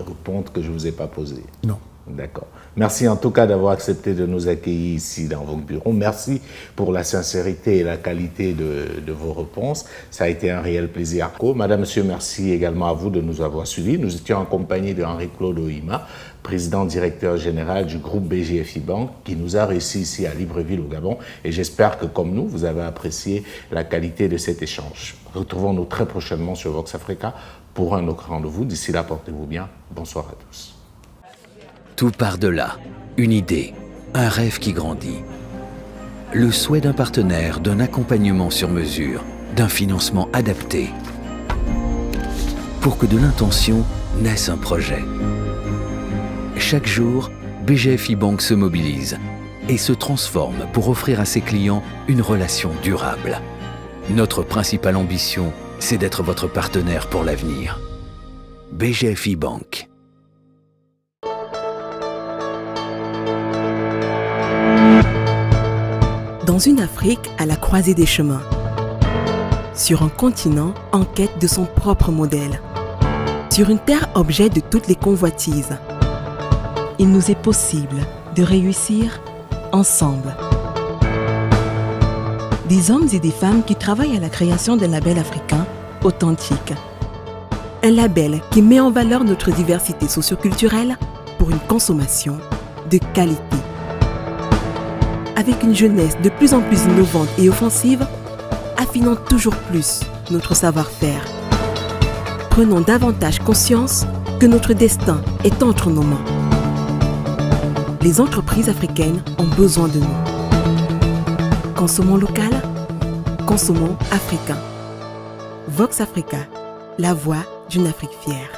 [SPEAKER 2] répondre que je ne vous ai pas posée.
[SPEAKER 6] Non.
[SPEAKER 2] D'accord. Merci en tout cas d'avoir accepté de nous accueillir ici dans vos bureaux. Merci pour la sincérité et la qualité de vos réponses. Ça a été un réel plaisir. Madame, Monsieur, merci également à vous de nous avoir suivis. Nous étions en compagnie de Henri-Claude Ohima, président directeur général du groupe BGFI Bank, qui nous a reçus ici à Libreville au Gabon. Et j'espère que, comme nous, vous avez apprécié la qualité de cet échange. Retrouvons-nous très prochainement sur Vox Africa pour un autre rendez-vous. D'ici là, portez-vous bien. Bonsoir à tous.
[SPEAKER 1] Tout part de là, une idée, un rêve qui grandit. Le souhait d'un partenaire, d'un accompagnement sur mesure, d'un financement adapté. Pour que de l'intention naisse un projet. Chaque jour, BGFI Bank se mobilise et se transforme pour offrir à ses clients une relation durable. Notre principale ambition, c'est d'être votre partenaire pour l'avenir. BGFI Bank.
[SPEAKER 4] Dans une Afrique à la croisée des chemins. Sur un continent en quête de son propre modèle. Sur une terre objet de toutes les convoitises. Il nous est possible de réussir ensemble. Des hommes et des femmes qui travaillent à la création d'un label africain authentique. Un label qui met en valeur notre diversité socio-culturelle pour une consommation de qualité. Avec une jeunesse de plus en plus innovante et offensive, affinant toujours plus notre savoir-faire. prenons davantage conscience que notre destin est entre nos mains. Les entreprises africaines ont besoin de nous. Consommons local, consommons africain. Vox Africa, la voix d'une Afrique fière.